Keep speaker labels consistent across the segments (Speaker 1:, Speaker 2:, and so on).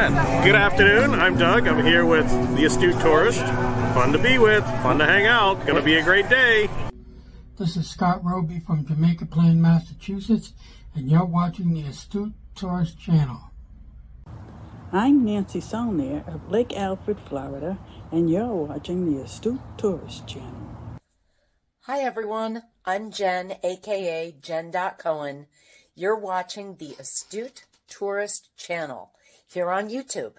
Speaker 1: Good afternoon. I'm Doug. I'm here with the Astute Tourist. Fun to be with. Fun to hang out. Going to be a great day.
Speaker 2: This is Scott Roby from Jamaica Plain, Massachusetts, and you're watching the Astute Tourist channel.
Speaker 3: I'm Nancy Saulnier of Lake Alfred, Florida, and you're watching the Astute Tourist channel.
Speaker 4: Hi everyone, I'm Jen, aka Jen.Cohen. You're watching the Astute Tourist channel here on YouTube.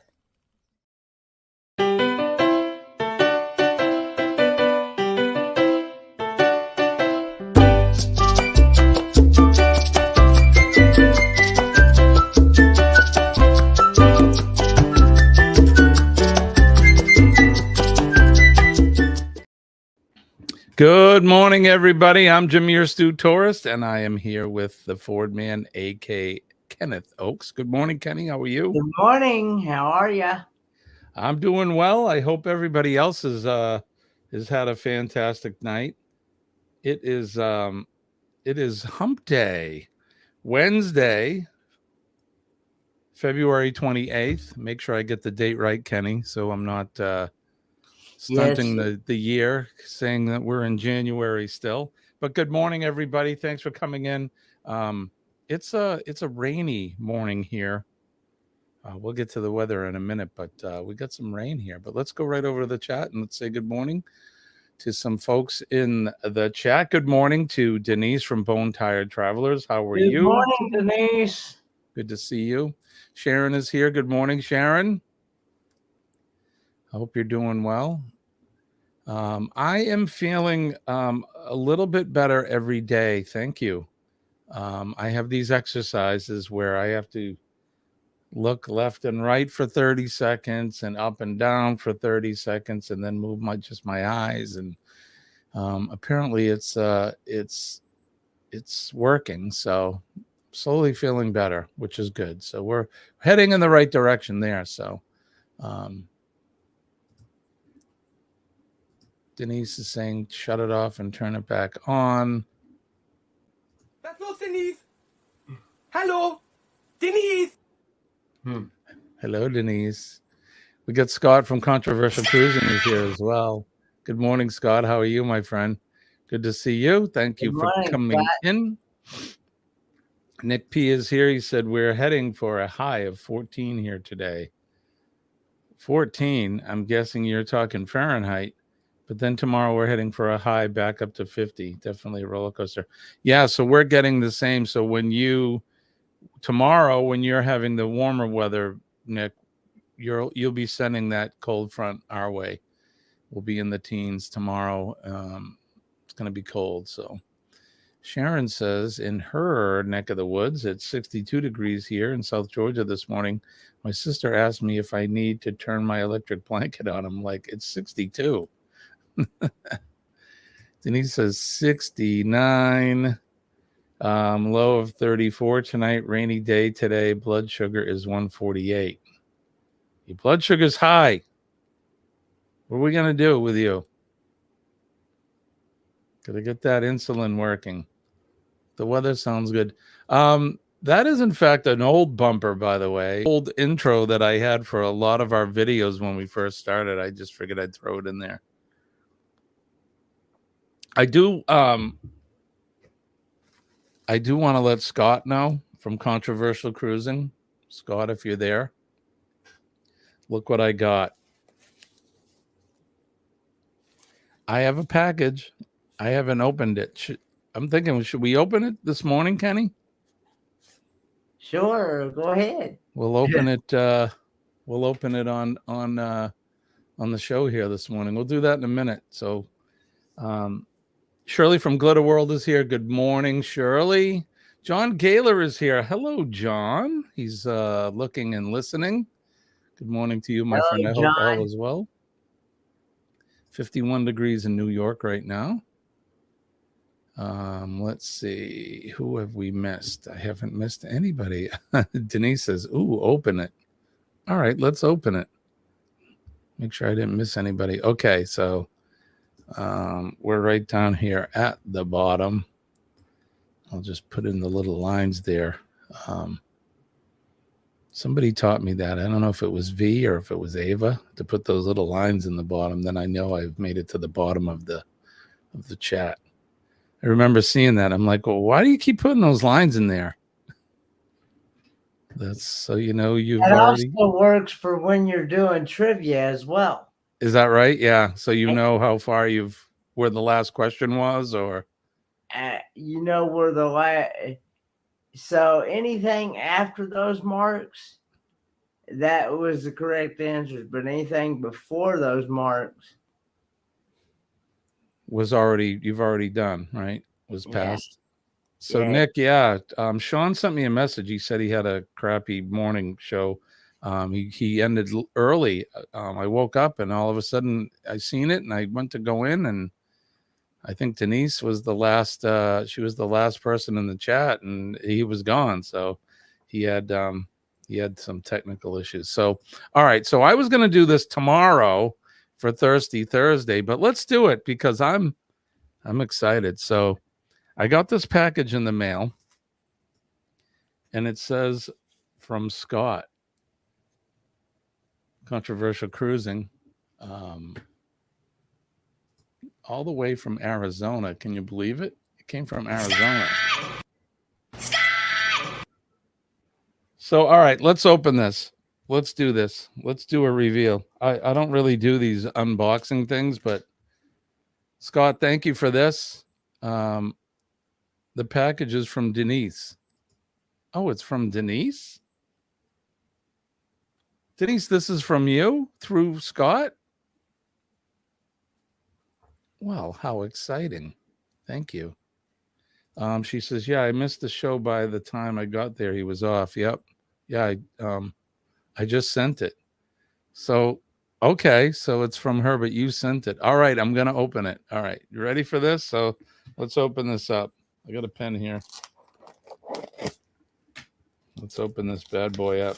Speaker 5: Good morning, everybody. I'm Jim, your Astute Tourist, and I am here with the Ford man, a.k.a. Kenneth Oakes. Good morning, Kenny. How are you?
Speaker 6: Good morning. How are you?
Speaker 5: I'm doing well. I hope everybody else has had a fantastic night. It is Hump Day, Wednesday, February 28th. Make sure I get the date right, Kenny, so I'm not stunting the year, saying that we're in January still. But good morning, everybody. Thanks for coming in. It's a rainy morning here. We'll get to the weather in a minute, but we got some rain here. But let's go right over to the chat and let's say good morning to some folks in the chat. Good morning to Denise from Bone Tired Travelers. How are you?
Speaker 6: Good morning, Denise.
Speaker 5: Good to see you. Sharon is here. Good morning, Sharon. I hope you're doing well. I am feeling a little bit better every day. Thank you. I have these exercises where I have to look left and right for 30 seconds and up and down for 30 seconds and then move my eyes. And apparently it's working. So slowly feeling better, which is good. So we're heading in the right direction there. So, Denise is saying, shut it off and turn it back on.
Speaker 7: Was los, Denise? Hello, Denise.
Speaker 5: Hello, Denise. We got Scott from Controversial Cruising is here as well. Good morning, Scott. How are you, my friend? Good to see you. Thank you for coming in. Nick P is here. He said, we're heading for a high of 14 here today. 14, I'm guessing you're talking Fahrenheit. But then tomorrow we're heading for a high back up to 50. Definitely a roller coaster. Yeah, so we're getting the same. So tomorrow when you're having the warmer weather, Nick, you'll be sending that cold front our way. We'll be in the teens tomorrow. It's going to be cold. So Sharon says in her neck of the woods, it's 62 degrees here in South Georgia this morning. My sister asked me if I need to turn my electric blanket on. I'm like, it's 62. Denise says 69, low of 34 tonight, rainy day today. Blood sugar is 148. Your blood sugar's high. What are we going to do with you? Gotta get that insulin working. The weather sounds good. That is in fact an old bumper, by the way. Old intro that I had for a lot of our videos when we first started. I just figured I'd throw it in there. I do want to let Scott know from Controversial Cruising. Scott, if you're there, look what I got. I have a package. I haven't opened it. I'm thinking, should we open it this morning, Kenny?
Speaker 6: Sure, go ahead.
Speaker 5: We'll open it. We'll open it on the show here this morning. We'll do that in a minute. So, Shirley from Glitter World is here. Good morning, Shirley. John Gaylor is here. Hello, John. He's looking and listening. Good morning to you, my friend. I hope all is well. 51 degrees in New York right now. Let's see. Who have we missed? I haven't missed anybody. Denise says, ooh, open it. All right, let's open it. Make sure I didn't miss anybody. Okay, so we're right down here at the bottom. I'll just put in the little lines there. Somebody taught me that. I don't know if it was V or if it was Ava to put those little lines in the bottom. Then I know I've made it to the bottom of the chat. I remember seeing that. I'm like, well, why do you keep putting those lines in there? That's so you've already.
Speaker 6: It also works for when you're doing trivia as well.
Speaker 5: Is that right? Yeah. So you know how far where the last question was, or
Speaker 6: you know where the so anything after those marks, that was the correct answers, but anything before those marks
Speaker 5: you've already done, right? Was passed.
Speaker 6: Yeah.
Speaker 5: So
Speaker 6: Yeah.
Speaker 5: Nick, Sean sent me a message. He said he had a crappy morning show. He ended early. I woke up and all of a sudden I seen it and I went to go in, and I think Denise was the last. She was the last person in the chat, and he was gone. So he had some technical issues. So all right. So I was going to do this tomorrow for Thirsty Thursday, but let's do it because I'm excited. So I got this package in the mail, and it says from Scott, Controversial Cruising, all the way from Arizona. Can you believe it? It came from Arizona. So, all right, let's open this. Let's do this. Let's do a reveal. I don't really do these unboxing things, but Scott, thank you for this. The package is from Denise. Oh, it's from Denise? Denise, this is from you through Scott? Well, how exciting. Thank you. She says, yeah, I missed the show by the time I got there. He was off. Yep. Yeah, I just sent it. So, okay, so it's from her, but you sent it. All right, I'm going to open it. All right, you ready for this? So let's open this up. I got a pen here. Let's open this bad boy up.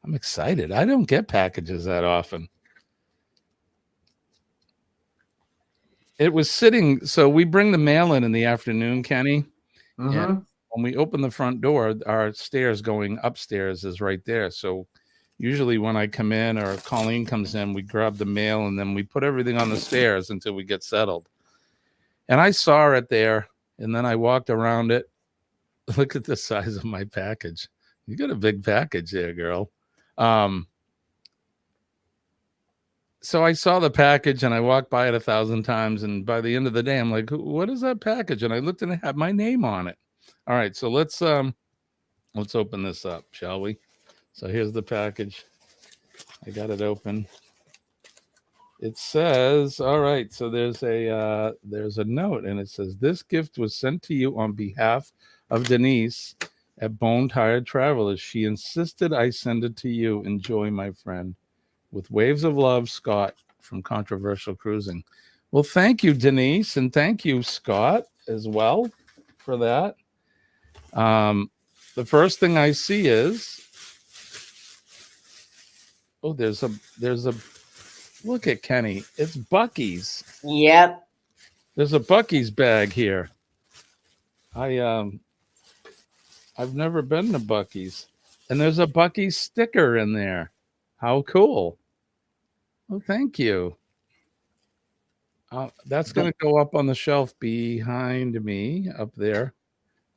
Speaker 5: I'm excited. I don't get packages that often. It was sitting, so we bring the mail in the afternoon, Kenny.
Speaker 6: Mm-hmm.
Speaker 5: And when we open the front door, our stairs going upstairs is right there. So usually when I come in or Colleen comes in, we grab the mail and then we put everything on the stairs until we get settled. And I saw it there, and then I walked around it. Look at the size of my package. You got a big package there, girl. So I saw the package and I walked by it 1,000 times. And by the end of the day, I'm like, what is that package? And I looked and it had my name on it. All right. So let's open this up, shall we? So here's the package. I got it open. It says, all right. So there's a note and it says, this gift was sent to you on behalf of Denise at Bone Tired Travelers. She insisted I send it to you. Enjoy, my friend. With waves of love, Scott from Controversial Cruising. Well, thank you, Denise, and thank you, Scott, as well for that. The first thing I see is, oh, there's a look at Kenny. It's Buc-ee's.
Speaker 6: Yep.
Speaker 5: There's a Buc-ee's bag here. I've never been to Buc-ee's, and there's a Buc-ee's sticker in there. How cool. Well, thank you. That's going to go up on the shelf behind me up there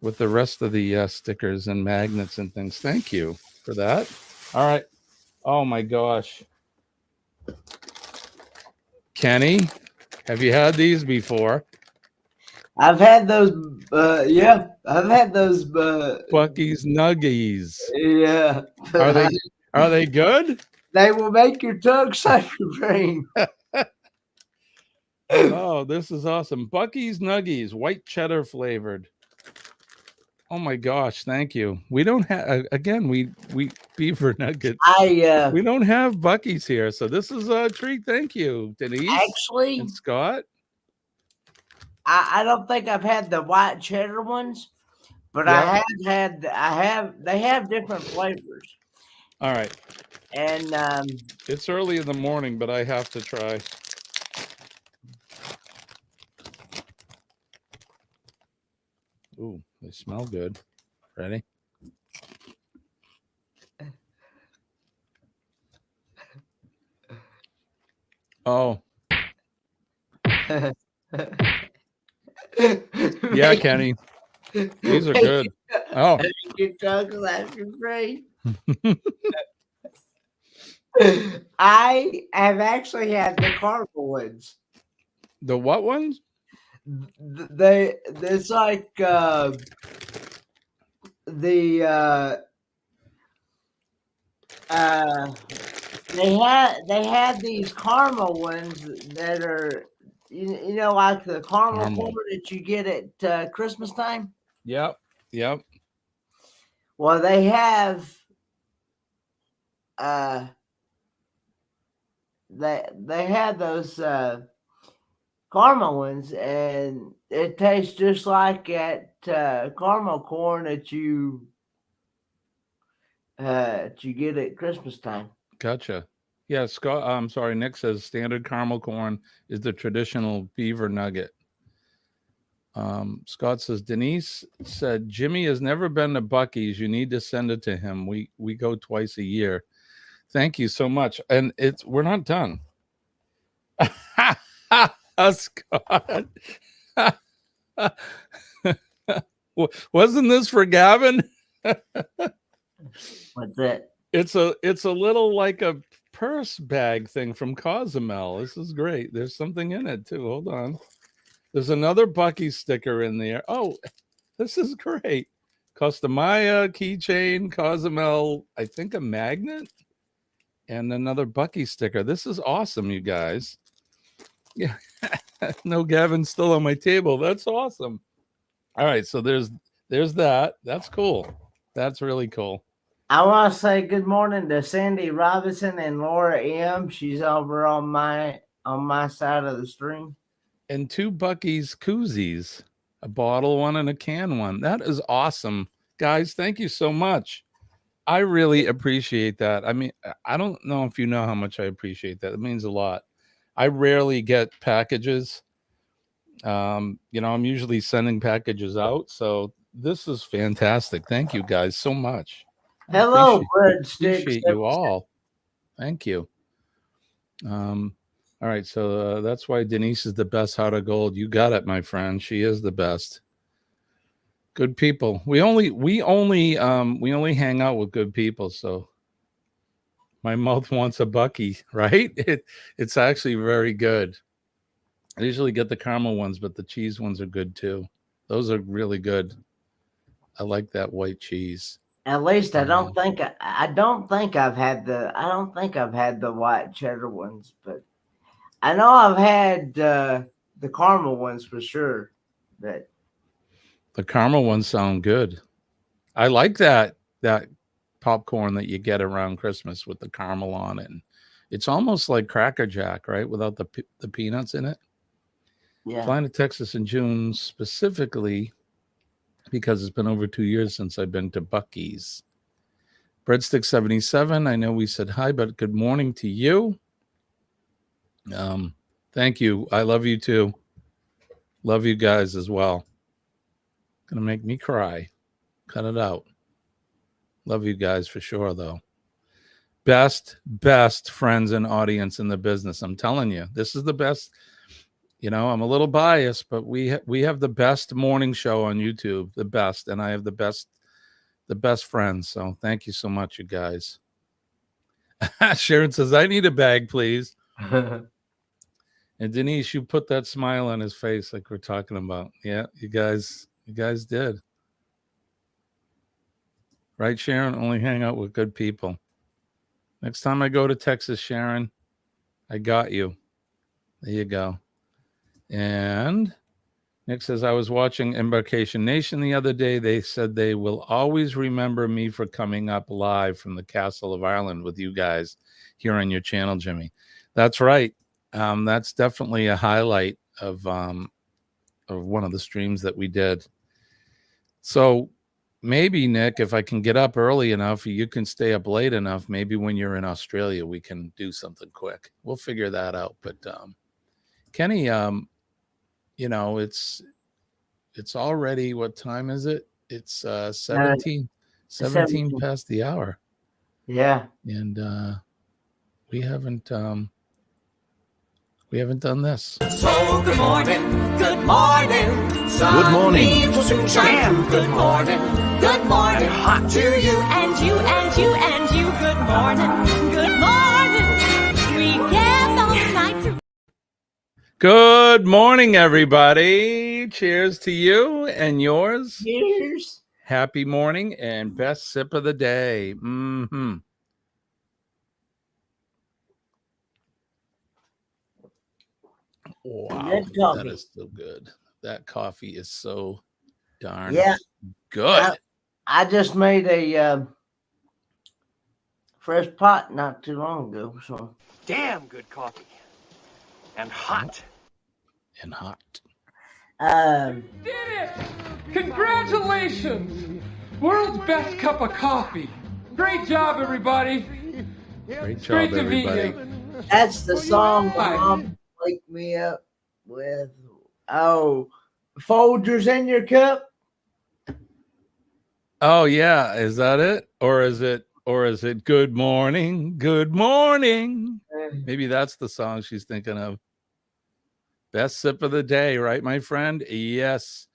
Speaker 5: with the rest of the stickers and magnets and things. Thank you for that. All right. Oh, my gosh. Kenny, have you had these before?
Speaker 6: I've had those. Yeah, I've had those.
Speaker 5: Buc-ee's Nuggies.
Speaker 6: Yeah.
Speaker 5: Are they good?
Speaker 6: They will make your tongue suck your brain.
Speaker 5: Oh, this is awesome. Buc-ee's Nuggies, white cheddar flavored. Oh my gosh, thank you. We don't have we beaver nuggets. We don't have Buc-ee's here, so this is a treat. Thank you, Denise.
Speaker 6: Actually,
Speaker 5: and Scott.
Speaker 6: I don't think I've had the white cheddar ones, but
Speaker 5: Yeah.
Speaker 6: they have different flavors.
Speaker 5: All right.
Speaker 6: And
Speaker 5: it's early in the morning, but I have to try. smell good. Ready? Oh, yeah, Kenny. These are good. Oh,
Speaker 6: Your tongue laughing great. I have actually had the caramel ones.
Speaker 5: the what ones?
Speaker 6: It's like the they had these caramel ones that are you know like the caramel
Speaker 5: Caramel.
Speaker 6: corn that you get at Christmas time.
Speaker 5: Yep. Yep.
Speaker 6: Well, they have they had those caramel ones, and it tastes just like at caramel corn that you get at Christmas time.
Speaker 5: Gotcha. Yeah, Scott. I'm sorry. Nick says standard caramel corn is the traditional beaver nugget. Scott says Denise said Jimmy has never been to Bucky's. You need to send it to him. We go twice a year. Thank you so much. And we're not done. Scott. Wasn't this for Gavin?
Speaker 6: What's that?
Speaker 5: It's a little like a purse bag thing from Cozumel. This is great. There's something in it too. Hold on. There's another Bucky sticker in there. Oh, this is great. Costa Maya keychain, Cozumel, I think a magnet, and another Bucky sticker. This is awesome, you guys. Yeah. No, Gavin's still on my table. That's awesome. All right, so there's that. That's cool. That's really cool.
Speaker 6: I want to say good morning to Sandy Robinson and Laura M. She's over on my side of the stream.
Speaker 5: And 2 Bucky's koozies, a bottle one and a can one. That is awesome, guys. Thank you so much. I really appreciate that. I mean, I don't know if you know how much I appreciate that. It means a lot. I rarely get packages. I'm usually sending packages out, so this is fantastic. Thank you guys so much.
Speaker 6: Hello,
Speaker 5: Appreciate you all. Thank you. All right, so that's why Denise is the best heart of gold. You got it, my friend. She is the best. Good people. We only hang out with good people. So my mouth wants a Bucky, right? It's actually very good. I usually get the caramel ones, but the cheese ones are good too. Those are really good. I like that white cheese.
Speaker 6: At least I don't think I've had the white cheddar ones, but I know I've had the caramel ones for sure. But
Speaker 5: the caramel ones sound good. I like that popcorn that you get around Christmas with the caramel on it. It's almost like Cracker Jack, right? Without the peanuts in it.
Speaker 6: Yeah.
Speaker 5: Flying to Texas in June specifically because it's been over 2 years since I've been to Bucky's. Breadstick 77. I know we said hi, but good morning to you. Thank you. I love you too. Love you guys as well. Gonna make me cry. Cut it out. Love you guys for sure, though. Best friends and audience in the business. I'm telling you, this is the best. I'm a little biased, but we have the best morning show on YouTube, the best, and I have the best friends. So thank you so much, you guys. Sharon says, I need a bag, please. And Denise, you put that smile on his face like we're talking about. Yeah, you guys did. Right, Sharon? Only hang out with good people. Next time I go to Texas, Sharon, I got you. There you go. And Nick says, I was watching Embarkation Nation the other day. They said they will always remember me for coming up live from the Castle of Ireland with you guys here on your channel, Jimmy. That's right. That's definitely a highlight of one of the streams that we did. So maybe, Nick, if I can get up early enough, you can stay up late enough. Maybe when you're in Australia, we can do something quick. We'll figure that out. But Kenny, it's already, what time is it? It's 17
Speaker 6: 17.
Speaker 5: past the hour,
Speaker 6: Yeah.
Speaker 5: and we haven't done this.
Speaker 8: So good morning, good morning.
Speaker 9: Good morning.
Speaker 8: Will soon shine. Good morning, hot to you and you and you and you. Good morning, good morning. We kept all night through.
Speaker 5: Good morning, everybody. Cheers to you and yours.
Speaker 6: Cheers.
Speaker 5: Happy morning and best sip of the day. Mm-hmm. Wow, that is so good. That coffee is so darn good.
Speaker 6: I just made a fresh pot not too long ago. So
Speaker 7: Damn good coffee. And hot.
Speaker 5: And hot.
Speaker 6: um,
Speaker 10: Did it! Congratulations! World's best cup of coffee. Great job, everybody.
Speaker 5: Great job,
Speaker 10: Great to meet
Speaker 5: everybody.
Speaker 10: you.
Speaker 6: that's the song
Speaker 10: Hi.
Speaker 6: Mom wake me up with. Oh, Folgers in your cup.
Speaker 5: Oh yeah, is that it? Or is it good morning? Good morning. Maybe that's the song she's thinking of. Best sip of the day, right, my friend? Yes.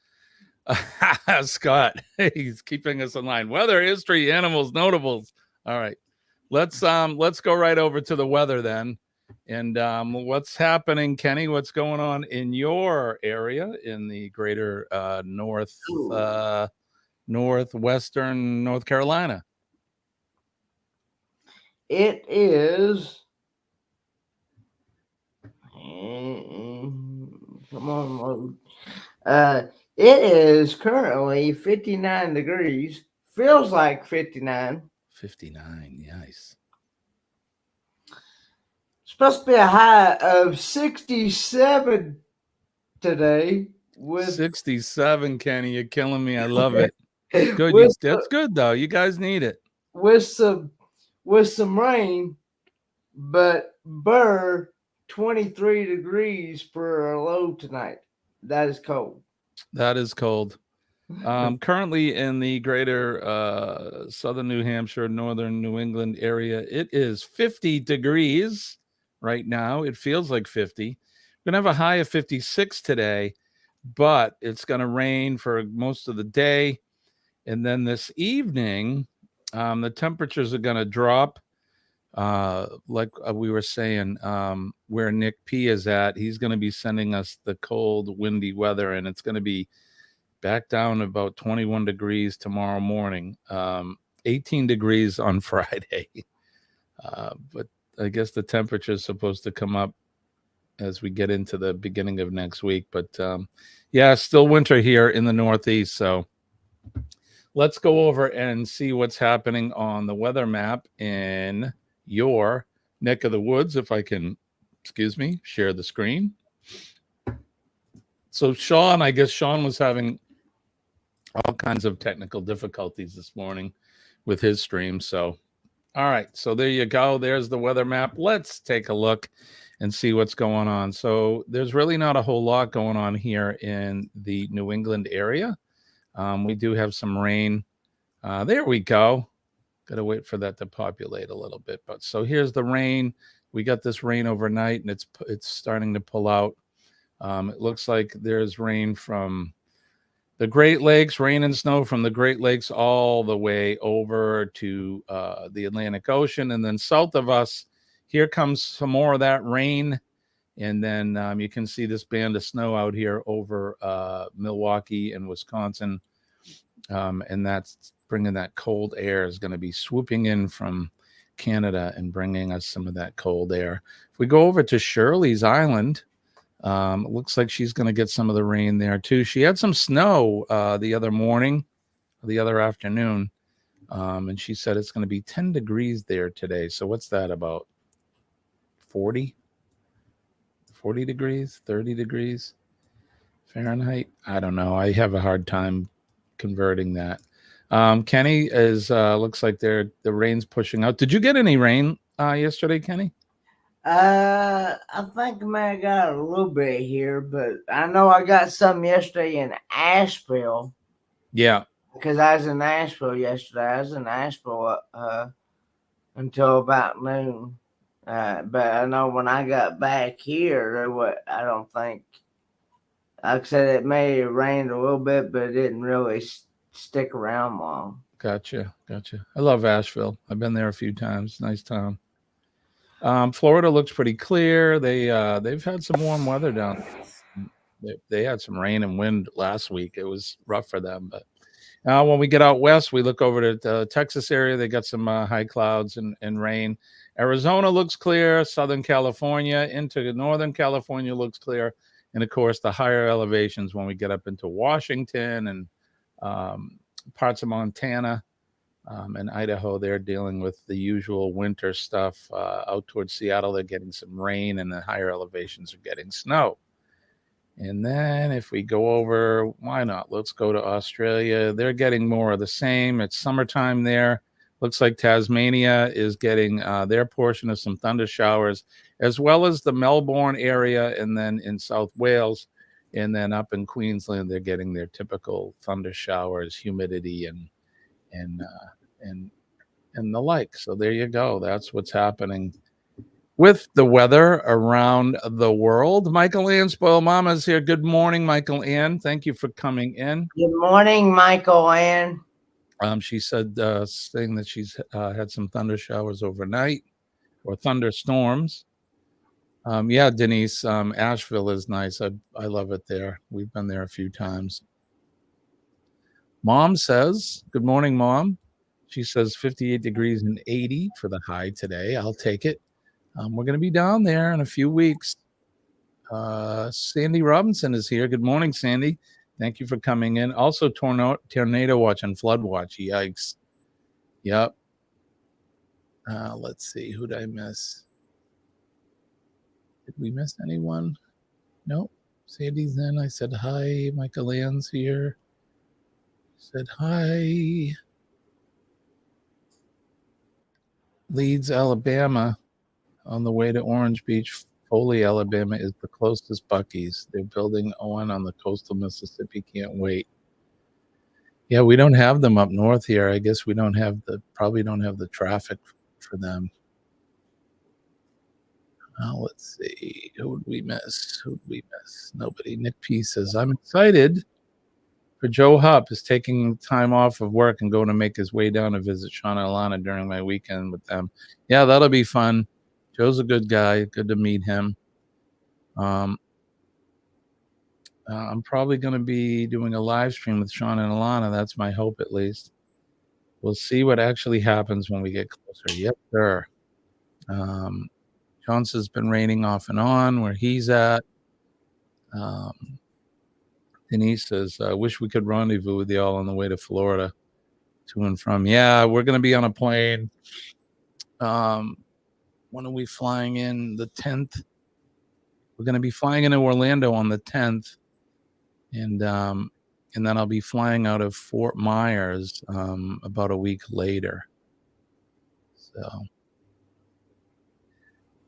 Speaker 5: Scott, he's keeping us in line. Weather, history, animals, notables. All right. Let's go right over to the weather then. And what's happening, Kenny? What's going on in your area in the greater northwestern North Carolina?
Speaker 6: It is. Come on, load. It is currently 59 degrees. Feels like 59.
Speaker 5: 59, nice.
Speaker 6: Supposed to be a high of 67 today. With
Speaker 5: 67, Kenny, you're killing me. I love it. Good. That's good though. You guys need it.
Speaker 6: With some rain, but Burr 23 degrees for a low tonight. That is cold.
Speaker 5: That is cold. Currently in the greater southern New Hampshire, northern New England area, it is 50 degrees right now. It feels like 50. We're going to have a high of 56 today, but it's going to rain for most of the day. And then this evening, the temperatures are going to drop. Like we were saying, where Nick P is at, he's going to be sending us the cold, windy weather, and it's going to be back down about 21 degrees tomorrow morning, 18 degrees on Friday. But I guess the temperature is supposed to come up as we get into the beginning of next week. But yeah, still winter here in the Northeast. So let's go over and see what's happening on the weather map in your neck of the woods. If I can, share the screen. So I guess Sean was having all kinds of technical difficulties this morning with his stream. So, all right. So there you go. There's the weather map. Let's take a look and see what's going on. So there's really not a whole lot going on here in the New England area. We do have some rain. There we go. Got to wait for that to populate a little bit. But so here's the rain. We got this rain overnight, and it's starting to pull out. It looks like there's rain from the Great Lakes, rain and snow from the Great Lakes all the way over to the Atlantic Ocean. And then south of us, here comes some more of that rain. And then you can see this band of snow out here over Milwaukee and Wisconsin. And that's bringing that cold air is going to be swooping in from Canada and bringing us some of that cold air. If we go over to Shirley's Island, it looks like she's going to get some of the rain there too. She had some snow the other afternoon, and she said it's going to be 10 degrees there today. So what's that, about 40 degrees, 30 degrees Fahrenheit? I don't know. I have a hard time converting that. Kenny is looks like the rain's pushing out. Did you get any rain yesterday, Kenny?
Speaker 6: I think I may have got a little bit here, but I know I got some yesterday in Asheville.
Speaker 5: Yeah.
Speaker 6: because I was in Nashville yesterday. I was in Nashville until about noon. But I know when I got back here, I don't think, like I said, it may have rained a little bit, but it didn't really stick around long.
Speaker 5: Gotcha. I love Asheville. I've been there a few times. Nice town. Florida looks pretty clear. They've had some warm weather down there. They had some rain and wind last week. It was rough for them, but when we get out west, we look over to the Texas area. They got some high clouds and rain. Arizona looks clear. Southern California into Northern California looks clear. And of course, the higher elevations when we get up into Washington and parts of Montana and Idaho, they're dealing with the usual winter stuff. Out towards Seattle, they're getting some rain, and the higher elevations are getting snow. And then if we go over, why not? Let's go to Australia. They're getting more of the same. It's summertime there. Looks like Tasmania is getting their portion of some thunder showers, as well as the Melbourne area, and then in South Wales, and then up in Queensland, they're getting their typical thunder showers, humidity, and the like. So there you go. That's what's happening with the weather around the world. Michael Ann Spoil Mama's here. Good morning, Michael Ann. Thank you for coming in.
Speaker 6: Good morning, Michael Ann.
Speaker 5: She said, saying that she's had some thunder showers overnight, or thunderstorms. Yeah, Denise, Asheville is nice. I love it there. We've been there a few times. Mom says, good morning, Mom. She says 58 degrees and 80 for the high today. I'll take it. We're going to be down there in a few weeks. Sandy Robinson is here. Good morning, Sandy. Thank you for coming in. Also, tornado watch and flood watch. Yikes. Yep. Let's see. Who did I miss? Did we miss anyone? Nope. Sandy's in. I said hi. Michael Ann's here. Said hi. Leeds, Alabama, on the way to Orange Beach. Foley, Alabama is the closest Buc-ee's. They're building one on the coastal Mississippi. Can't wait. Yeah, we don't have them up north here. I guess we probably don't have the traffic for them. Let's see. Who would we miss? Nobody. Nick P says, I'm excited for Joe Hupp is taking time off of work and going to make his way down to visit Sean and Alana during my weekend with them. Yeah, that'll be fun. Joe's a good guy. Good to meet him. I'm probably going to be doing a live stream with Sean and Alana. That's my hope, at least. We'll see what actually happens when we get closer. Yep, sir. Johnson's been raining off and on where he's at. Denise says, I wish we could rendezvous with y'all on the way to Florida to and from. Yeah, we're going to be on a plane. When are we flying in? The 10th. We're going to be flying into Orlando on the 10th. And then I'll be flying out of Fort Myers about a week later. So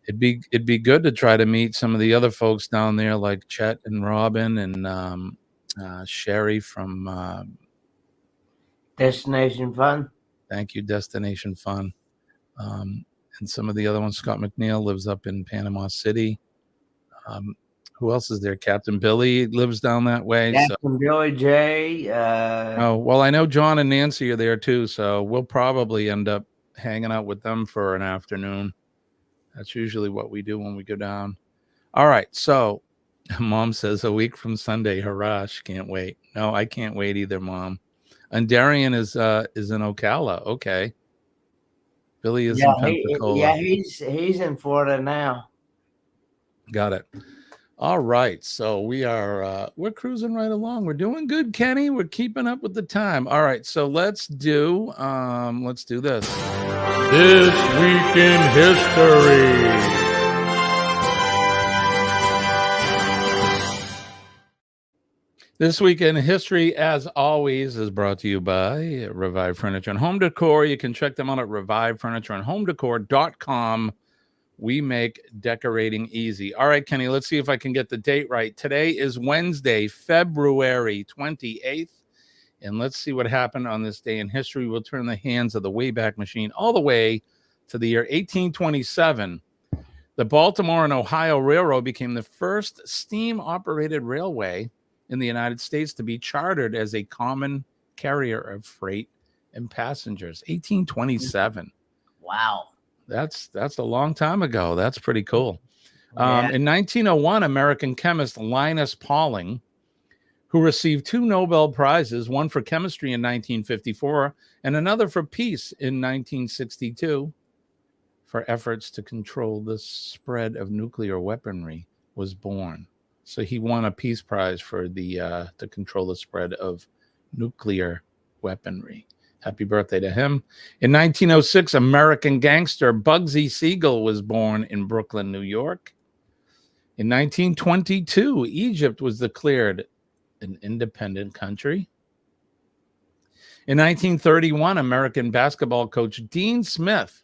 Speaker 5: it'd be good to try to meet some of the other folks down there, like Chet and Robin and Sherry from
Speaker 6: Destination Fun.
Speaker 5: Thank you, Destination Fun. And some of the other ones. Scott McNeil lives up in Panama City. Who else is there? Captain Billy lives down that way.
Speaker 6: Captain Billy J.
Speaker 5: Oh, well, I know John and Nancy are there too, so we'll probably end up hanging out with them for an afternoon. That's usually what we do when we go down. All right, so Mom says a week from Sunday. Hurrah, she can't wait. No, I can't wait either, Mom. And Darian is in Ocala. Okay. Billy is in Pensacola.
Speaker 6: He's in Florida now.
Speaker 5: Got it. All right, so we're cruising right along. We're doing good, Kenny. We're keeping up with the time. All right, so let's do this. This Week in History. This Week in History, as always, is brought to you by Revive Furniture and Home Decor. You can check them out at revivefurnitureandhomedecor.com. We make decorating easy. All right, Kenny, let's see if I can get the date right. Today is Wednesday, February 28th. And let's see what happened on this day in history. We'll turn the hands of the Wayback Machine all the way to the year 1827. The Baltimore and Ohio Railroad became the first steam-operated railway in the United States to be chartered as a common carrier of freight and passengers. 1827.
Speaker 6: Wow.
Speaker 5: That's a long time ago. That's pretty cool.
Speaker 6: Yeah.
Speaker 5: In 1901, American chemist Linus Pauling, who received 2 Nobel Prizes, one for chemistry in 1954 and another for peace in 1962, for efforts to control the spread of nuclear weaponry, was born. So he won a Peace Prize for the to control the spread of nuclear weaponry. Happy birthday to him. In 1906, American gangster Bugsy Siegel was born in Brooklyn, New York. In 1922, Egypt was declared an independent country. In 1931, American basketball coach Dean Smith,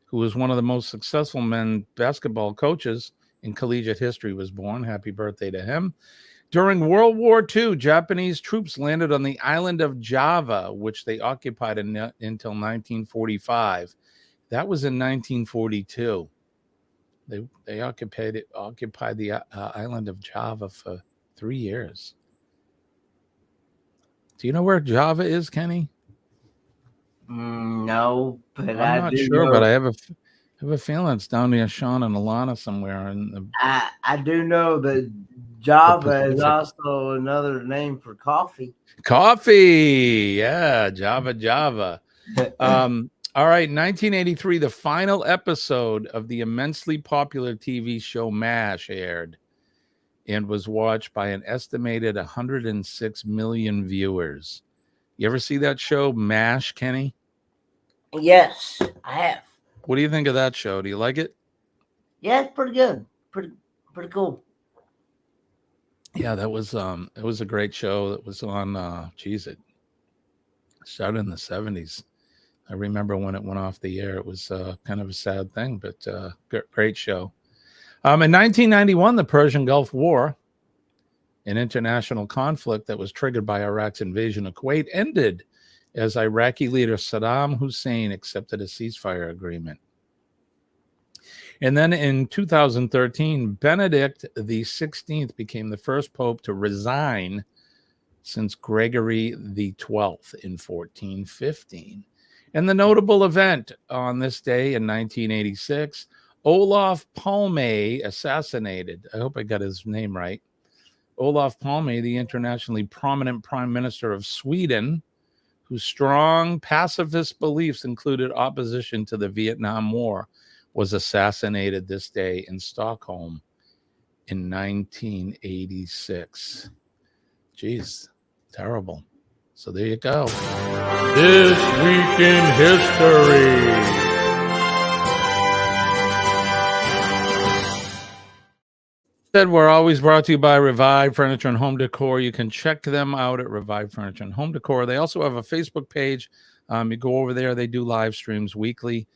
Speaker 5: who was one of the most successful men basketball coaches in collegiate history, was born. Happy birthday to him. During World War II, Japanese troops landed on the island of Java, which they occupied until 1945. That was in 1942. They occupied the island of Java for 3 years. Do you know where Java is, Kenny?
Speaker 6: No, but
Speaker 5: I'm
Speaker 6: I
Speaker 5: not
Speaker 6: do
Speaker 5: sure,
Speaker 6: know,
Speaker 5: but I have a feeling it's down near Sean and Alana somewhere in the
Speaker 6: I do know that Java is
Speaker 5: Pacific.
Speaker 6: also another name for coffee.
Speaker 5: Coffee. Yeah, Java. All right, 1983, the final episode of the immensely popular TV show MASH aired and was watched by an estimated 106 million viewers. You ever see that show, MASH, Kenny?
Speaker 6: Yes, I have.
Speaker 5: What do you think of that show? Do you like it?
Speaker 6: Yeah, it's pretty good. Pretty cool.
Speaker 5: Yeah, that was it was a great show that was on it started in the 70s. I remember when it went off the air. It was kind of a sad thing, but great show. In 1991, the Persian Gulf War, an international conflict that was triggered by Iraq's invasion of Kuwait, ended as Iraqi leader Saddam Hussein accepted a ceasefire agreement. And then in 2013, Benedict XVI became the first pope to resign since Gregory XII in 1415. And the notable event on this day in 1986, Olof Palme assassinated. I hope I got his name right. Olof Palme, the internationally prominent prime minister of Sweden, whose strong pacifist beliefs included opposition to the Vietnam War, was assassinated this day in Stockholm in 1986. Jeez, terrible. So there you go. This Week in History. We're always brought to you by Revive Furniture and Home Decor. You can check them out at Revive Furniture and Home Decor. They also have a Facebook page. You go over there. They do live streams weekly.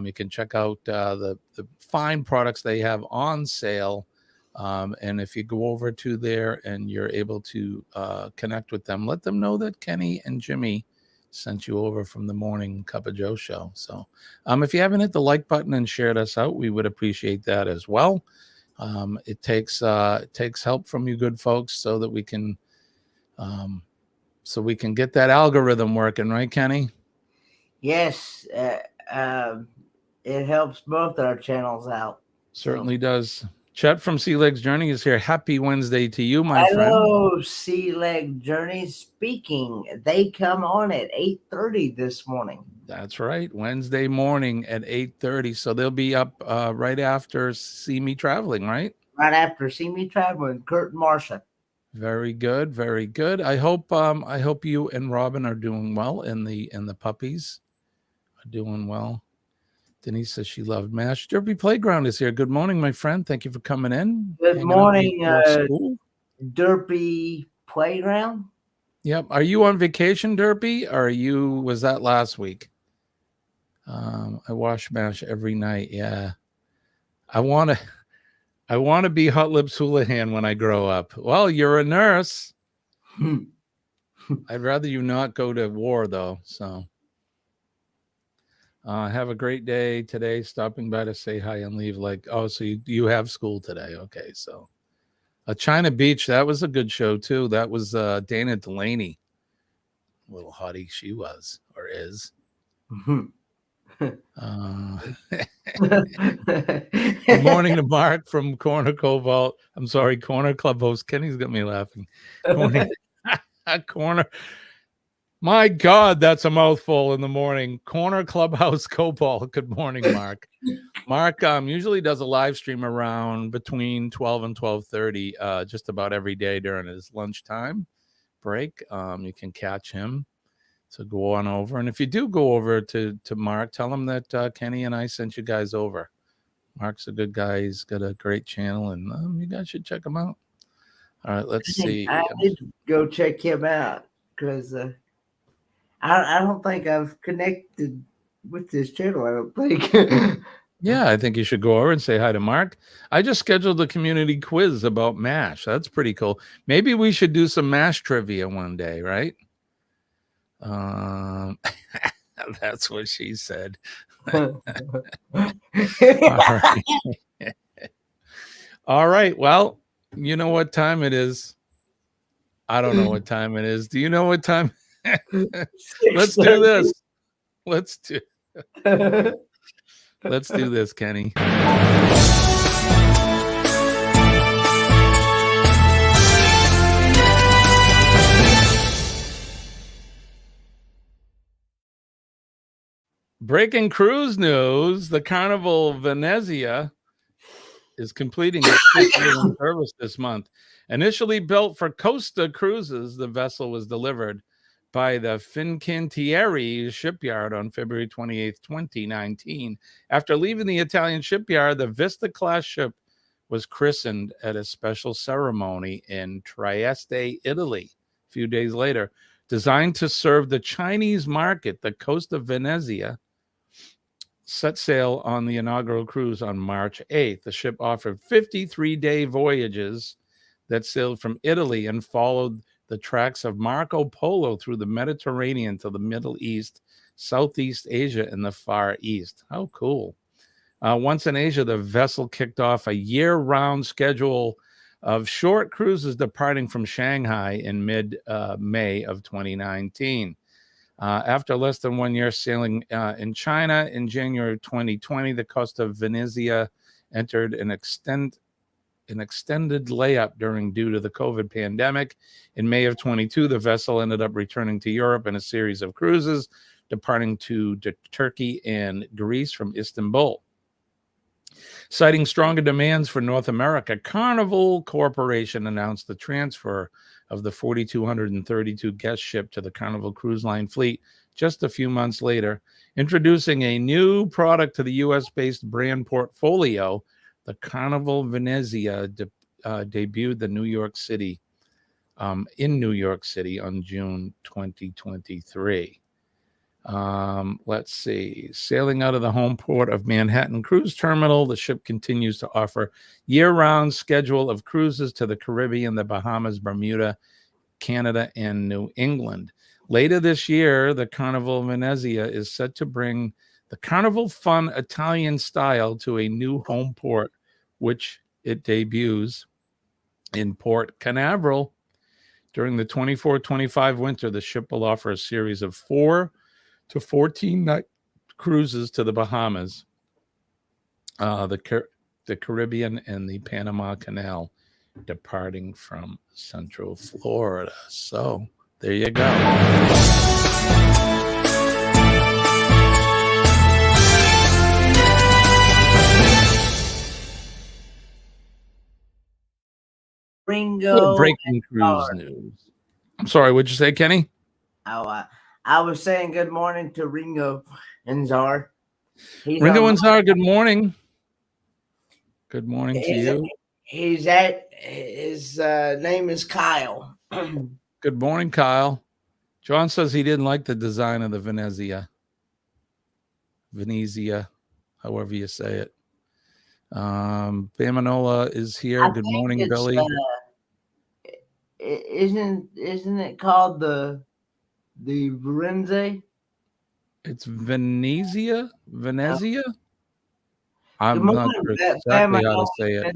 Speaker 5: You can check out the fine products they have on sale. And if you go over to there and you're able to connect with them, let them know that Kenny and Jimmy sent you over from the Morning Cup of Joe show. So if you haven't hit the like button and shared us out, we would appreciate that as well. It takes help from you good folks so that we can get that algorithm working, right, Kenny?
Speaker 6: Yes, it helps both our channels out.
Speaker 5: Certainly does. Chet from Sea Legs Journey is here. Happy Wednesday to you, my friend.
Speaker 6: Hello, Sea Leg Journey speaking. They come on at 8:30 this morning.
Speaker 5: That's right. Wednesday morning at 8:30. So they'll be up right after See Me Traveling, right?
Speaker 6: Right after See Me Traveling, Kurt and Marsha.
Speaker 5: Very good. Very good. I hope you and Robin are doing well, and the puppies are doing well. Denise says she loved MASH. Derby Playground is here. Good morning, my friend. Thank you for coming in.
Speaker 6: Good morning, Derby Playground.
Speaker 5: Yep. Are you on vacation, Derby? Or was that last week? I wash MASH every night. Yeah. I want to be Hot Lips Houlihan when I grow up. Well, you're a nurse. I'd rather you not go to war, though. So have a great day today. Stopping by to say hi and leave. Like, oh, so you have school today. Okay, so China Beach, that was a good show, too. That was Dana Delaney. Little hottie she was or is. Good morning to Mark from Corner Cobalt. I'm sorry, Corner Club host. Kenny's got me laughing. Corner. My God, that's a mouthful in the morning. Corner Clubhouse Cobalt. Good morning, Mark. Mark usually does a live stream around between 12 and 12:30, just about every day during his lunchtime break. You can catch him. So go on over. And if you do go over to Mark, tell him that Kenny and I sent you guys over. Mark's a good guy. He's got a great channel, and you guys should check him out. All right, let's see.
Speaker 6: I need to go check him out because I don't think I've connected with this channel. I don't think.
Speaker 5: Yeah, I think you should go over and say hi to Mark. I just scheduled a community quiz about MASH. That's pretty cool. Maybe we should do some MASH trivia one day, right? That's what she said. All right. All right. Well, you know what time it is. I don't know what time it is. Do you know what time? Let's do this. Let's do this, Kenny. Breaking cruise news, the Carnival Venezia is completing its fifth year in service this month. Initially built for Costa Cruises, the vessel was delivered by the Fincantieri shipyard on February 28th, 2019. After leaving the Italian shipyard, the Vista-class ship was christened at a special ceremony in Trieste, Italy, a few days later. Designed to serve the Chinese market, the Costa Venezia set sail on the inaugural cruise on March 8th. The ship offered 53-day voyages that sailed from Italy and followed the tracks of Marco Polo through the Mediterranean to the Middle East, Southeast Asia, and the Far East. How cool. Once in Asia, the vessel kicked off a year-round schedule of short cruises departing from Shanghai in mid-May of 2019. After less than 1 year sailing in China in January 2020, the Costa Venezia entered an extended layup due to the COVID pandemic. In May of 22, the vessel ended up returning to Europe in a series of cruises, departing to Turkey and Greece from Istanbul. Citing stronger demands for North America, Carnival Corporation announced the transfer of the 4,232 guest ship to the Carnival Cruise Line fleet just a few months later, introducing a new product to the U.S.-based brand portfolio. The Carnival Venezia debuted in New York City on June 2023. Let's see. Sailing out of the home port of Manhattan Cruise Terminal, the ship continues to offer year-round schedule of cruises to the Caribbean, the Bahamas, Bermuda, Canada, and New England. Later this year, the Carnival Venezia is set to bring the Carnival Fun Italian style to a new home port, which it debuts in Port Canaveral. During the 24-25 winter, the ship will offer a series of 4 to 14 night cruises to the Bahamas, the Caribbean, and the Panama Canal, departing from Central Florida. So there you go.
Speaker 6: Ringo.
Speaker 5: Breaking cruise news. I'm sorry, what'd you say, Kenny?
Speaker 6: Oh, I was saying good morning to Ringo and Czar.
Speaker 5: Ringo and Czar, good morning. Good morning to you.
Speaker 6: His name is Kyle.
Speaker 5: Good morning, Kyle. John says he didn't like the design of the Venezia, however you say it. Bamanola is here. Good morning, Billy.
Speaker 6: isn't it called the Varenze?
Speaker 5: It's Venezia. I'm
Speaker 6: Good
Speaker 5: not
Speaker 6: morning,
Speaker 5: sure
Speaker 6: Bam
Speaker 5: exactly how to
Speaker 6: Manola.
Speaker 5: say it,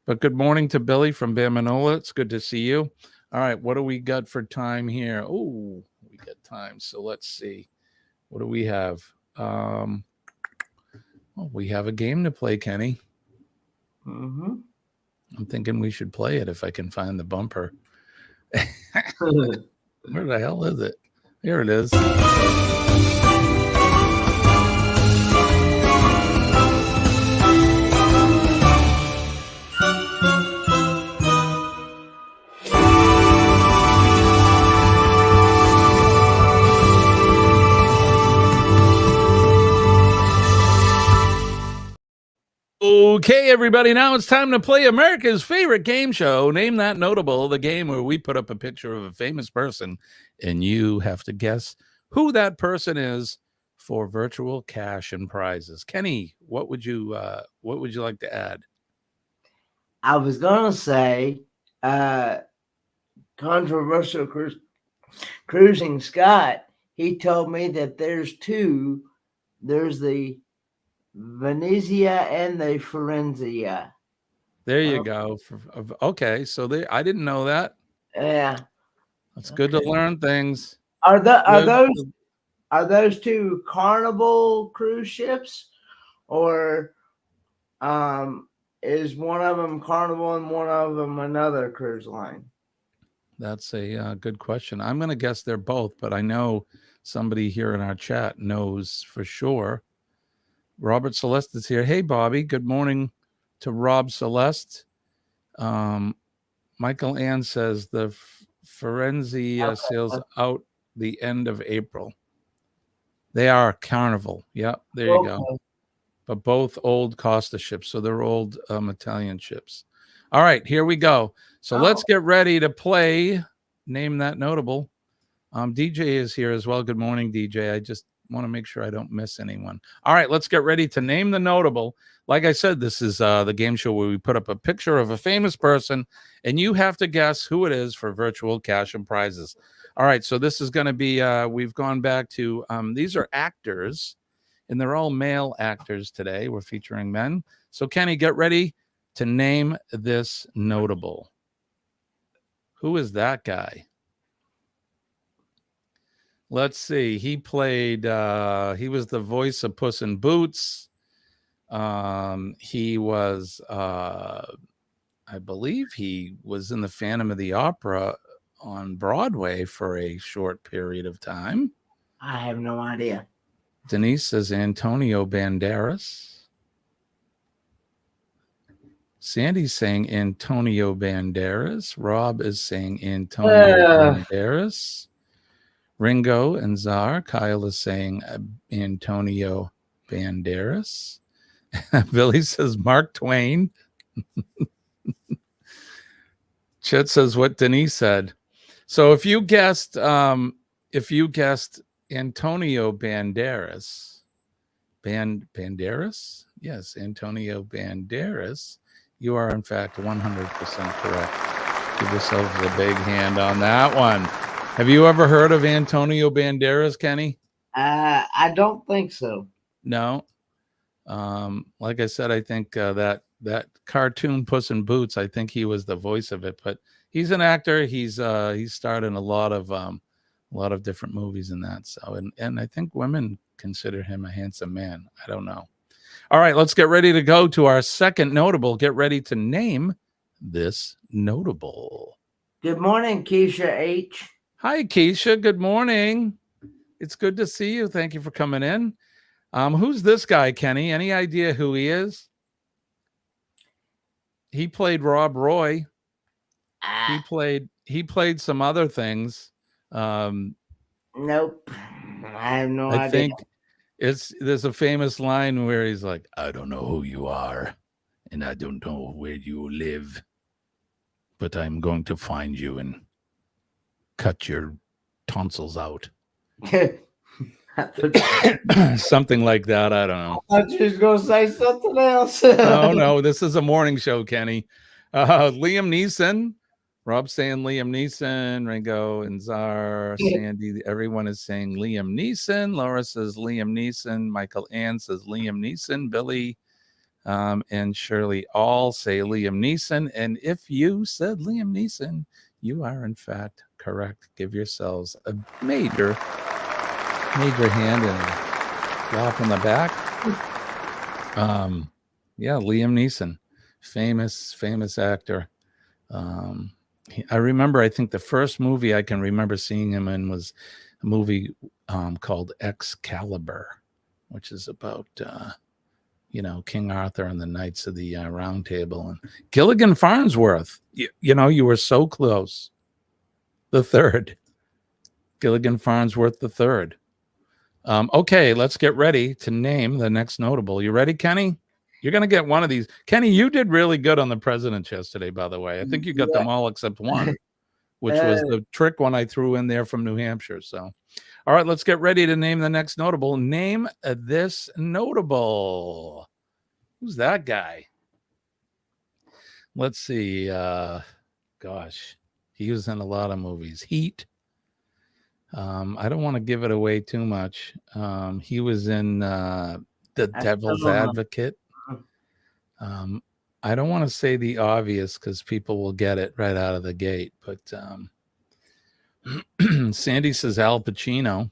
Speaker 5: but good morning to Billy from Bam Manola. It's good to see you. All right, what do we got for time here? Oh, we got time. So let's see. What do we have? Well, we have a game to play, Kenny.
Speaker 6: Mm-hmm.
Speaker 5: I'm thinking we should play it if I can find the bumper. Where the hell is it? Here it is. Okay, everybody, now it's time to play America's favorite game show. Name That Notable, the game where we put up a picture of a famous person and you have to guess who that person is for virtual cash and prizes. Kenny, what would you like to add?
Speaker 6: I was gonna say controversial cruising Scott. He told me that there's two. There's the Venezia and the Forenzia.
Speaker 5: There you go. Okay, so I didn't know that.
Speaker 6: Yeah,
Speaker 5: It's good to learn things.
Speaker 6: Are those two Carnival cruise ships, or is one of them Carnival and one of them another cruise line?
Speaker 5: That's a good question. I'm going to guess they're both, but I know somebody here in our chat knows for sure. Robert Celeste is here. Hey, Bobby. Good morning to Rob Celeste. Michael Ann says the Forenzia sails out the end of April. They are Carnival. Yep, there you go. But both old Costa ships, so they're old Italian ships. All right, here we go. So let's get ready to play Name That Notable. DJ is here as well. Good morning, DJ. I just want to make sure I don't miss anyone. All right, let's get ready to name the notable. Like I said, this is the game show where we put up a picture of a famous person, and you have to guess who it is for virtual cash and prizes. All right, so this is going to be, we've gone back to, these are actors, and they're all male actors today. We're featuring men. So, Kenny, get ready to name this notable. Who is that guy? Let's see. He played, he was the voice of Puss in Boots. He was, I believe he was in the Phantom of the Opera on Broadway for a short period of time.
Speaker 6: I have no idea.
Speaker 5: Denise says Antonio Banderas. Sandy's saying Antonio Banderas. Rob is saying Antonio Banderas. Ringo and Czar. Kyle is saying Antonio Banderas. Billy says Mark Twain. Chet says what Denise said. So if you guessed Antonio Banderas, Banderas? Yes, Antonio Banderas. You are in fact 100% correct. Give yourselves a big hand on that one. Have you ever heard of Antonio Banderas, Kenny?
Speaker 6: I don't think so.
Speaker 5: No. Like I said, I think that cartoon Puss in Boots, I think he was the voice of it, but he's an actor. He's starred in a lot of different movies in that. So, and I think women consider him a handsome man. I don't know. All right, let's get ready to go to our second notable. Get ready to name this notable.
Speaker 6: Good morning, Keisha H.
Speaker 5: Hi, Keisha. Good morning. It's good to see you. Thank you for coming in. Who's this guy, Kenny? Any idea who he is? He played Rob Roy. He played some other things.
Speaker 6: Nope. I have no idea.
Speaker 5: I think there's a famous line where he's like, I don't know who you are, and I don't know where you live, but I'm going to find you and cut your tonsils out. Something like that. I don't know.
Speaker 6: I thought you was going to say something else.
Speaker 5: No, this is a morning show, Kenny. Liam Neeson, Rob's saying Liam Neeson, Ringo and Czar, Sandy. Everyone is saying Liam Neeson. Laura says Liam Neeson. Michael Ann says Liam Neeson. Billy and Shirley all say Liam Neeson. And if you said Liam Neeson, you are in fact correct. Give yourselves a major hand and a clap on the back. Yeah, Liam Neeson, famous actor. I remember, I think the first movie I can remember seeing him in was a movie called Excalibur, which is about, King Arthur and the Knights of the Round Table. And Gilligan Farnsworth, you were so close. The third. Gilligan Farnsworth the third. Okay, let's get ready to name the next notable. You ready, Kenny? You're going to get one of these. Kenny, you did really good on the presidents yesterday, by the way. I think you got them all except one, which was the trick one I threw in there from New Hampshire. So, all right, let's get ready to name the next notable. Name this notable. Who's that guy? Let's see. Gosh, he was in a lot of movies. Heat. I don't want to give it away too much. He was in The Devil's Advocate. I don't want to say the obvious because people will get it right out of the gate, but Sandy says Al Pacino.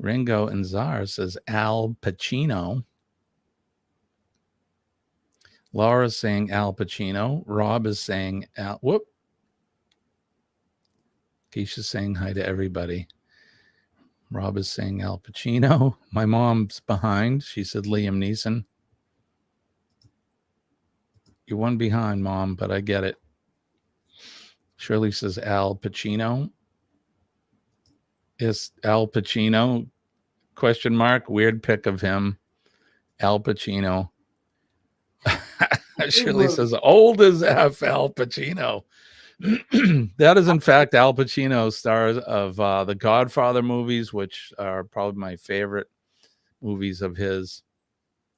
Speaker 5: Ringo and Czar says Al Pacino. Laura's saying Al Pacino. Rob is saying Al. Whoop. Keisha's saying hi to everybody. Rob is saying Al Pacino. My mom's behind. She said Liam Neeson. You're one behind, Mom, but I get it. Shirley says Al Pacino. Is Al Pacino? Question mark. Weird pic of him. Al Pacino. Shirley says old as F. Al Pacino. That is, in fact, Al Pacino, stars of the Godfather movies, which are probably my favorite movies of his.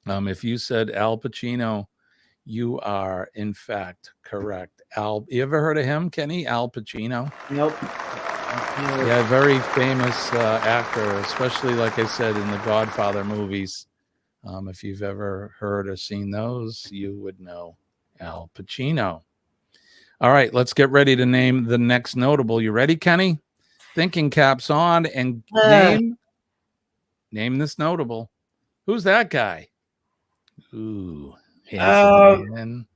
Speaker 5: If you said Al Pacino, you are, in fact, correct. You ever heard of him, Kenny? Al Pacino?
Speaker 6: Nope.
Speaker 5: Yeah, very famous actor, especially, like I said, in the Godfather movies. If you've ever heard or seen those, you would know Al Pacino. All right, let's get ready to name the next notable. You ready, Kenny? Thinking caps on and name this notable. Who's that guy? Ooh, handsome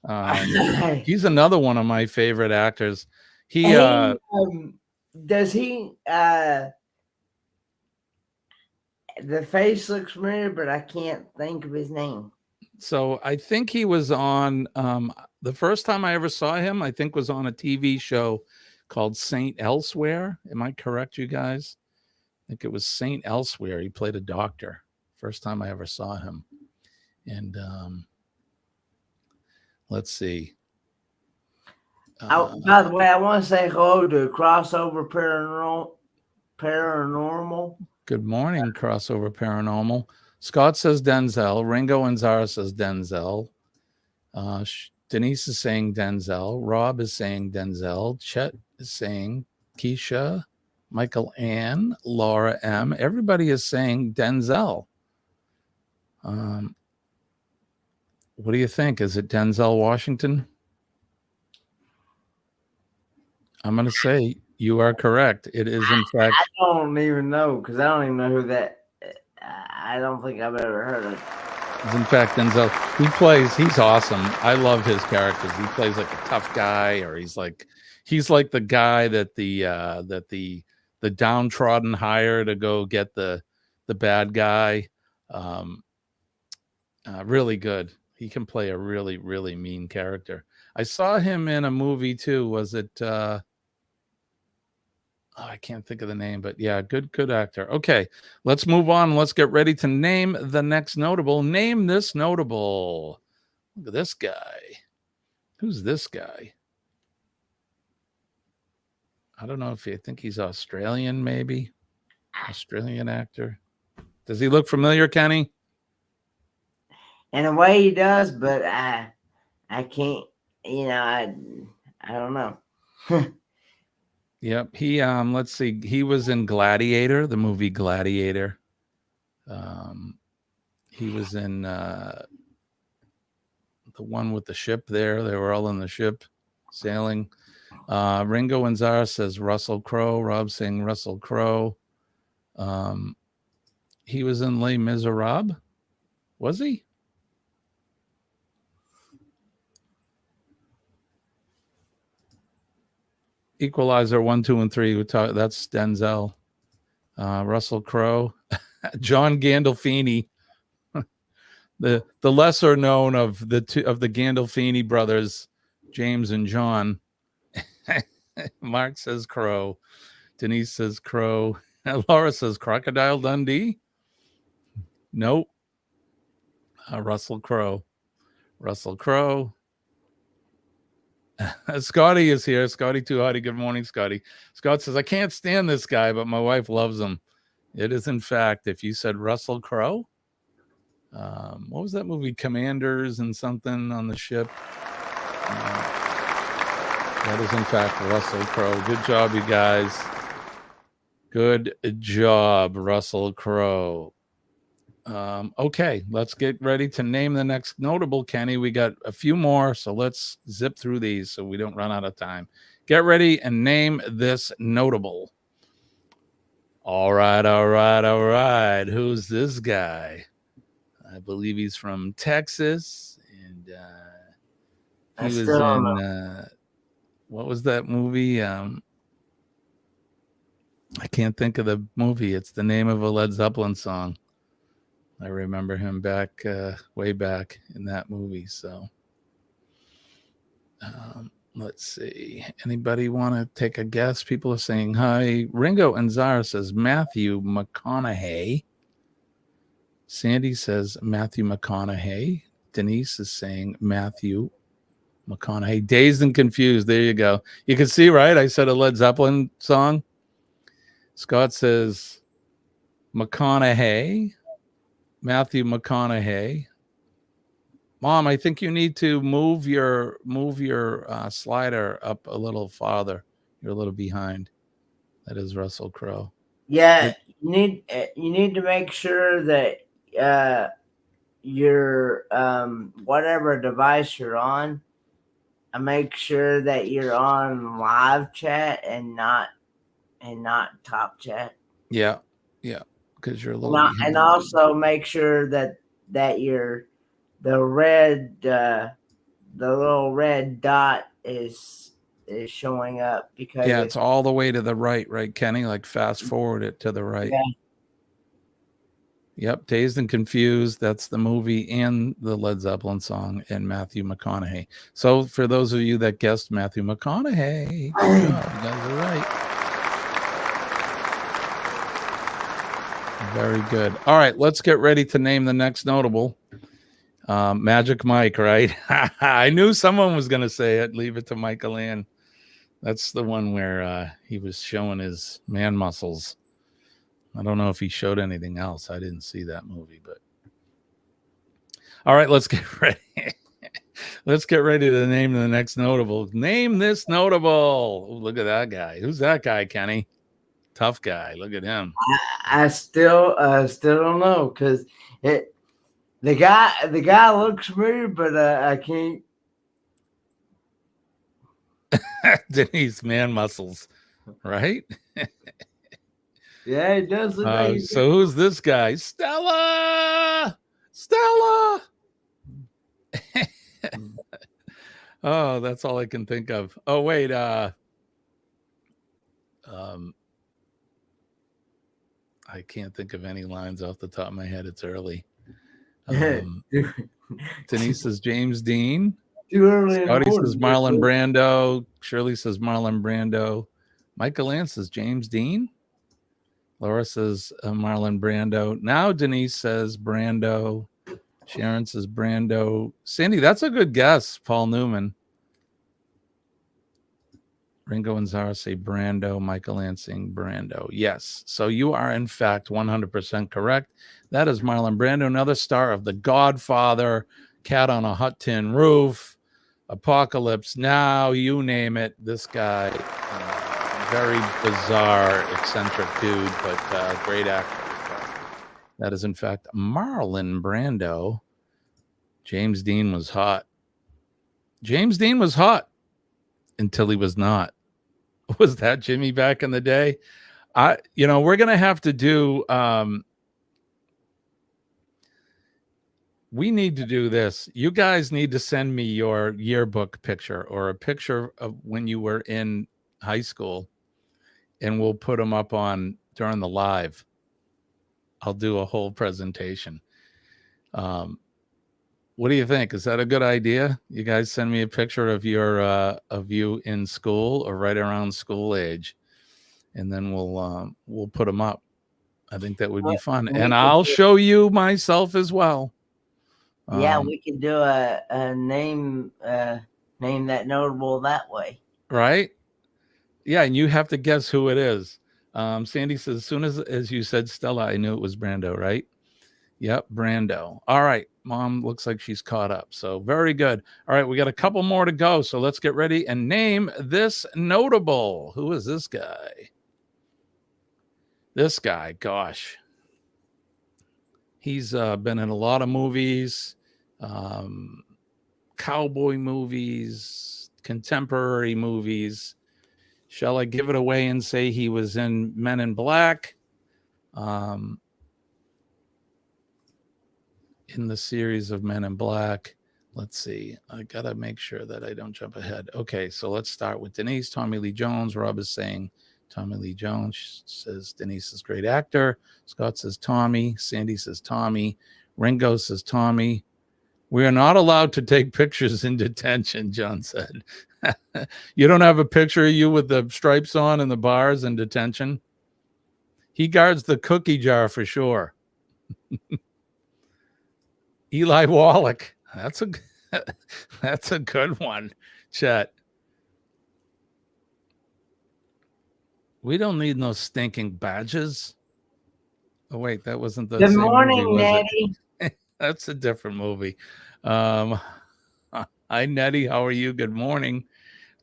Speaker 5: man. He's another one of my favorite actors.
Speaker 6: Does he the face looks familiar, but I can't think of his name.
Speaker 5: So I think he was on the first time I ever saw him, I think was on a TV show called Saint Elsewhere. Am I correct, you guys? I think it was Saint Elsewhere. He played a doctor. First time I ever saw him. And let's see.
Speaker 6: By the way, I want to say hello to Crossover Paranormal.
Speaker 5: Good morning, Crossover Paranormal. Scott says Denzel. Ringo and Zara says Denzel. Denise is saying Denzel. Rob is saying Denzel. Chet is saying Keisha. Michael Ann. Laura M. Everybody is saying Denzel. What do you think? Is it Denzel Washington? I'm going to say you are correct. It is, in fact.
Speaker 6: I don't even know because I don't even know who that. I don't think I've ever heard of.
Speaker 5: It's in fact Denzel. He's awesome. I love his characters. He plays like a tough guy, or he's like the guy that the downtrodden hire to go get the bad guy. Really good. He can play a really, really mean character. I saw him in a movie too. Was it I can't think of the name, but yeah, good actor. Okay, let's move on. Let's get ready to name the next notable. Name this notable. Look at this guy. Who's this guy? I don't know if I think he's Australian, maybe. Australian actor. Does he look familiar, Kenny?
Speaker 6: In a way he does, but I can't, I don't know.
Speaker 5: Yep. He let's see. He was in Gladiator, the movie Gladiator. He was in the one with the ship there. They were all in the ship sailing. Ringo and Zara says Russell Crowe. Rob saying Russell Crowe. He was in Les Miserables. Was he? Equalizer 1, 2, and 3. That's Denzel. Russell Crowe. John Gandolfini. The lesser known of the Gandolfini brothers, James and John. Mark says Crow. Denise says Crow. Laura says Crocodile Dundee. Nope. Russell Crowe. Russell Crowe. Scotty is here. Scotty Too Hotty. Good morning, Scotty. Scott says, I can't stand this guy, but my wife loves him. It is, in fact, if you said Russell Crowe. What was that movie? Commanders and something on the ship. That is, in fact, Russell Crowe. Good job, you guys. Good job, Russell Crowe. Okay, let's get ready to name the next notable, Kenny. We got a few more, so let's zip through these so we don't run out of time. Get ready and name this notable. All right. Who's this guy? I believe he's from Texas, and he was in what was that movie? I can't think of the movie. It's the name of a Led Zeppelin song. I remember him back way back in that movie. So let's see. Anybody want to take a guess? People are saying hi. Ringo and Zara says Matthew McConaughey. Sandy says Matthew McConaughey. Denise is saying Matthew McConaughey. Dazed and Confused. There you go. You can see, right? I said a Led Zeppelin song. Scott says McConaughey. Matthew McConaughey. Mom, I think you need to move your slider up a little farther. You're a little behind. That is Russell Crowe.
Speaker 6: Yeah, you need to make sure that your whatever device you're on, make sure that you're on live chat and not top chat.
Speaker 5: Yeah, because you're a little behind.
Speaker 6: And also make sure that you're the little red dot is showing up, because
Speaker 5: it's all the way to the right, Kenny? Like fast forward it to the right.
Speaker 6: Yeah.
Speaker 5: Yep, Dazed and Confused. That's the movie and the Led Zeppelin song, and Matthew McConaughey. So for those of you that guessed Matthew McConaughey, good job. You guys are right. Very good. All right, let's get ready to name the next notable. Magic Mike, right? I knew someone was going to say it. Leave it to Michael Ann. That's the one where he was showing his man muscles. I don't know if he showed anything else. I didn't see that movie, but all right, let's get ready. Let's get ready to name the next notable. Name this notable. Ooh, look at that guy. Who's that guy, Kenny? Tough guy. Look at him.
Speaker 6: I still don't know, because the guy looks weird, but I can't.
Speaker 5: Denise, man muscles, right?
Speaker 6: Yeah, it does look like.
Speaker 5: So who's this guy? Stella. Oh, that's all I can think of. Oh, wait. I can't think of any lines off the top of my head. It's early. Denise says James Dean.
Speaker 6: Too early.
Speaker 5: Scotty says Marlon Brando. Shirley says Marlon Brando. Michael Ann says James Dean. Laura says Marlon Brando. Now Denise says Brando. Sharon says Brando. Sandy, that's a good guess. Paul Newman. Ringo and Zara say Brando. Michael Ann saying Brando. Yes. So you are, in fact, 100% correct. That is Marlon Brando, another star of The Godfather, Cat on a Hot Tin Roof, Apocalypse Now, you name it. This guy, very bizarre, eccentric dude, but great actor. That is, in fact, Marlon Brando. James Dean was hot. James Dean was hot until he was not. Was that Jimmy back in the day? We're going to have to do, we need to do this. You guys need to send me your yearbook picture or a picture of when you were in high school, and we'll put them up on during the live. I'll do a whole presentation. What do you think? Is that a good idea? You guys send me a picture of your of you in school or right around school age, and then we'll put them up. I think that would be fun, and I'll show you myself as well.
Speaker 6: Yeah, we can do a name that notable that way.
Speaker 5: Right? Yeah, and you have to guess who it is. Sandy says, as soon as you said Stella, I knew it was Brando, right? Yep, Brando. All right, Mom looks like she's caught up. So very good. All right, we got a couple more to go. So let's get ready and name this notable. Who is this guy? This guy, gosh. He's been in a lot of movies, cowboy movies, contemporary movies. Shall I give it away and say he was in Men in Black? In the series of Men in Black. Let's see. I got to make sure that I don't jump ahead. Okay, so let's start with Denise. Tommy Lee Jones. Rob is saying Tommy Lee Jones. Says Denise is a great actor. Scott says Tommy. Sandy says Tommy. Ringo says Tommy. We are not allowed to take pictures in detention, John said. You don't have a picture of you with the stripes on and the bars in detention? He guards the cookie jar for sure. Eli Wallach. That's a good one, Chet. We don't need no stinking badges. Oh wait, that wasn't the
Speaker 6: Good
Speaker 5: same
Speaker 6: morning,
Speaker 5: movie, was
Speaker 6: Nettie.
Speaker 5: it? That's a different movie. Hi, Nettie. How are you? Good morning.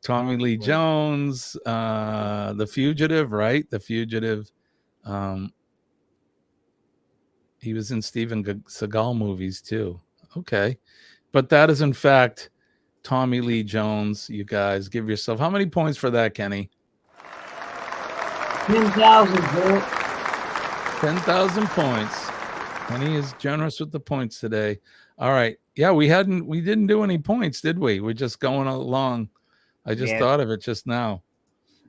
Speaker 5: Tommy Lee Jones, The Fugitive, right? The Fugitive. He was in Steven Seagal movies too. Okay. But that is, in fact, Tommy Lee Jones. You guys give yourself, how many points for that, Kenny?
Speaker 6: 10,000.
Speaker 5: 10,000 points. Kenny is generous with the points today. All right. Yeah, we didn't do any points, did we? We're just going along. I just thought of it just now.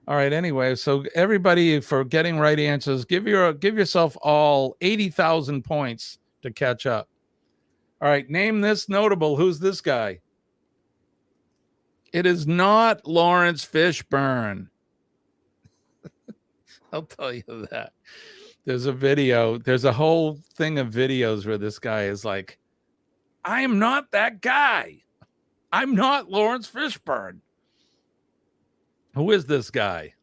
Speaker 5: All right. Anyway, so everybody, for getting right answers, give yourself all 80,000 points to catch up. All right. Name this notable. Who's this guy? It is not Lawrence Fishburne. I'll tell you that. There's a video. There's a whole thing of videos where this guy is like, I am not that guy. I'm not Lawrence Fishburne. Who is this guy?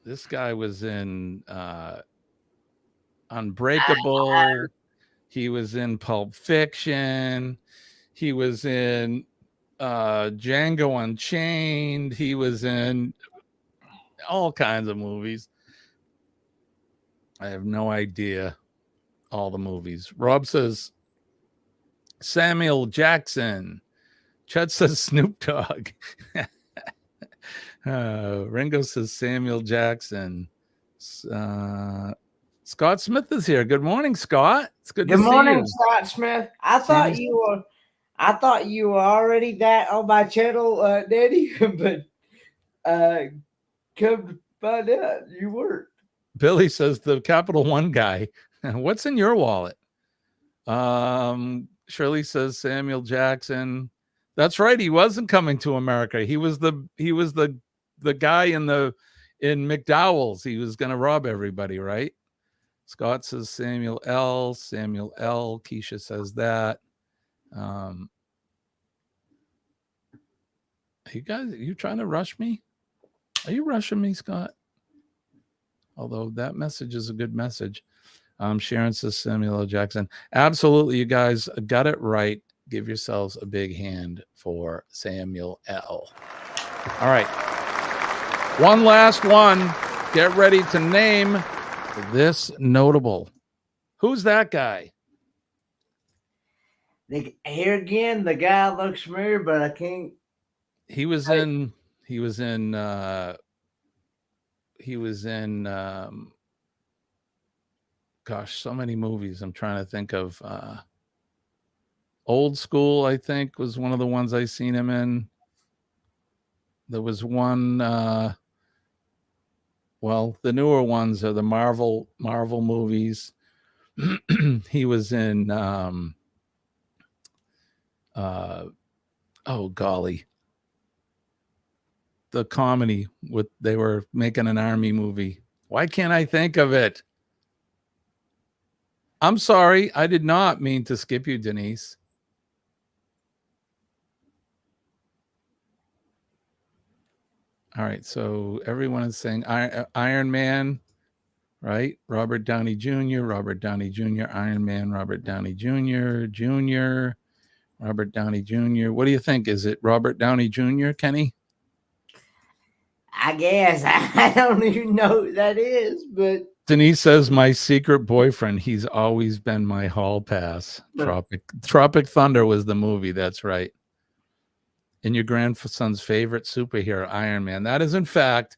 Speaker 5: This guy was in Unbreakable. He was in Pulp Fiction. He was in Django Unchained. He was in all kinds of movies. I have no idea all the movies. Rob says Samuel Jackson. Chet says Snoop Dogg. Ringo says Samuel Jackson. Scott Smith is here. Good morning, Scott. It's good to see you.
Speaker 6: Good morning, Scott Smith. I thought you were already that on my channel, Daddy, but come to find out you weren't.
Speaker 5: Billy says the Capital One guy. What's in your wallet? Shirley says Samuel Jackson. That's right. He wasn't coming to America. He was the guy in McDowell's. He was going to rob everybody, right? Scott says Samuel L. Keisha says that. Are you trying to rush me? Are you rushing me, Scott? Although that message is a good message. Sharon says Samuel L. Jackson. Absolutely, you guys got it right. Give yourselves a big hand for Samuel L. All right. One last one. Get ready to name this notable. Who's that guy?
Speaker 6: Here again, the guy looks familiar, but I can't.
Speaker 5: He was in gosh, so many movies. I'm trying to think of Old School, I think, was one of the ones I seen him in. There was one well, the newer ones are the Marvel movies. He was in oh golly, the comedy with they were making an army movie. Why can't I think of it? I'm sorry, I did not mean to skip you, Denise. All right, so everyone is saying Iron Man, right? Robert Downey Jr., Iron Man, Robert Downey Jr., Robert Downey Jr. What do you think? Is it Robert Downey Jr., Kenny?
Speaker 6: I guess. I don't even know who that is, but
Speaker 5: Denise says, my secret boyfriend. He's always been my hall pass. Tropic Thunder was the movie. That's right. And your grandson's favorite superhero, Iron Man. That is, in fact,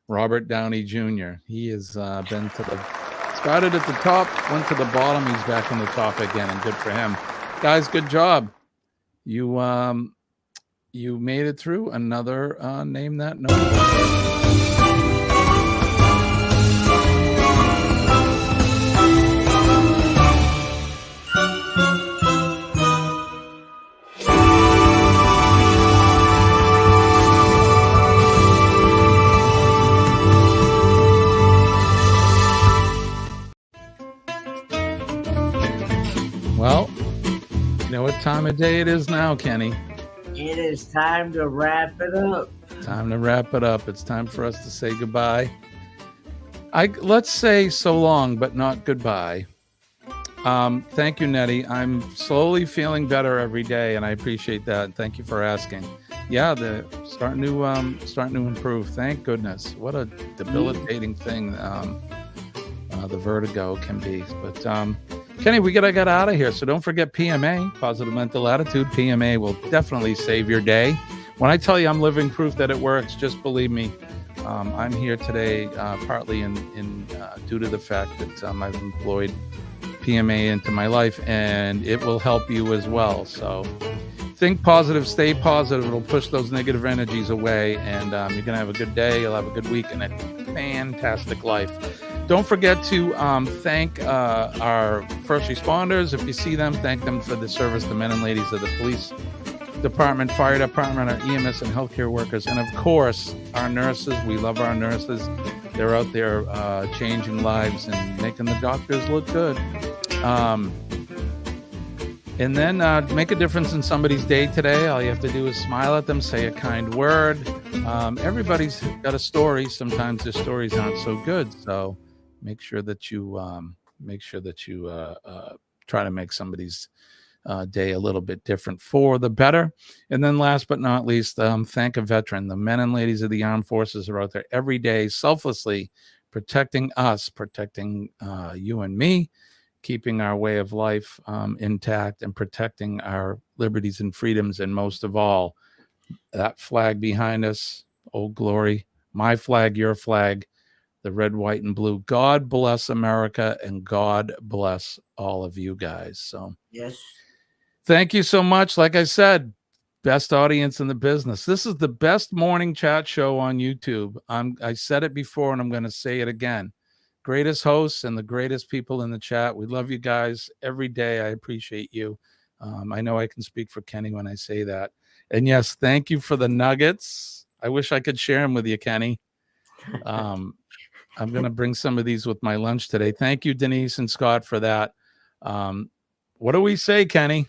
Speaker 5: Robert Downey Jr. He has been started at the top, went to the bottom. He's back on the top again, and good for him. Guys, good job. You made it through another Name That Notable. Well, you know what time of day it is now, Kenny?
Speaker 6: it is time to wrap it up.
Speaker 5: Time to wrap it up. It's time for us to say goodbye. Let's say so long, but not goodbye. Thank you, Nettie. I'm slowly feeling better every day, and I appreciate that. Thank you for asking. Yeah, the starting to improve. Thank goodness. What a debilitating thing the vertigo can be. But Kenny, we gotta get out of here. So don't forget PMA, Positive Mental Attitude. PMA will definitely save your day. When I tell you I'm living proof that it works, just believe me. I'm here today partly in due to the fact that I've employed PMA into my life, and it will help you as well. So think positive, stay positive. It'll push those negative energies away, and you're going to have a good day. You'll have a good week and a fantastic life. Don't forget to thank our first responders. If you see them, thank them for the service, the men and ladies of the police department, fire department, our EMS and healthcare workers, and of course, our nurses. We love our nurses. They're out there changing lives and making the doctors look good. And then make a difference in somebody's day today. All you have to do is smile at them, say a kind word. Everybody's got a story. Sometimes their stories aren't so good. So make sure that you try to make somebody's day a little bit different for the better. And then last but not least, thank a veteran. The men and ladies of the armed forces are out there every day selflessly protecting us, protecting you and me, keeping our way of life intact, and protecting our liberties and freedoms. And most of all, that flag behind us, Old Glory, my flag, your flag, the red, white, and blue. God bless America, and God bless all of you guys. So
Speaker 6: yes,
Speaker 5: thank you so much. Like I said, best audience in the business. This is the best morning chat show on YouTube. I said it before, and I'm going to say it again. Greatest hosts and the greatest people in the chat. We love you guys every day. I appreciate you. I know I can speak for Kenny when I say that. And yes, thank you for the nuggets. I wish I could share them with you, Kenny. I'm going to bring some of these with my lunch today. Thank you, Denise and Scott, for that. What do we say, Kenny?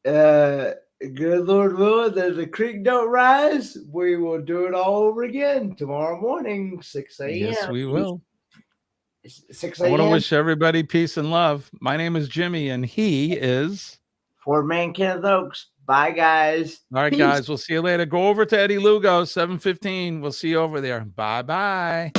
Speaker 6: Good Lord willing, that the creek don't rise, we will do it all over again tomorrow morning, 6 a.m.
Speaker 5: Yes, we will.
Speaker 6: 6
Speaker 5: I
Speaker 6: a.m.
Speaker 5: want to wish everybody peace and love. My name is Jimmy, and he is
Speaker 6: Poor man Kenneth Oaks. Bye, guys.
Speaker 5: All right,
Speaker 6: Peace.
Speaker 5: guys. We'll see you later. Go over to Eddie Lugo, 7:15. We'll see you over there. Bye-bye.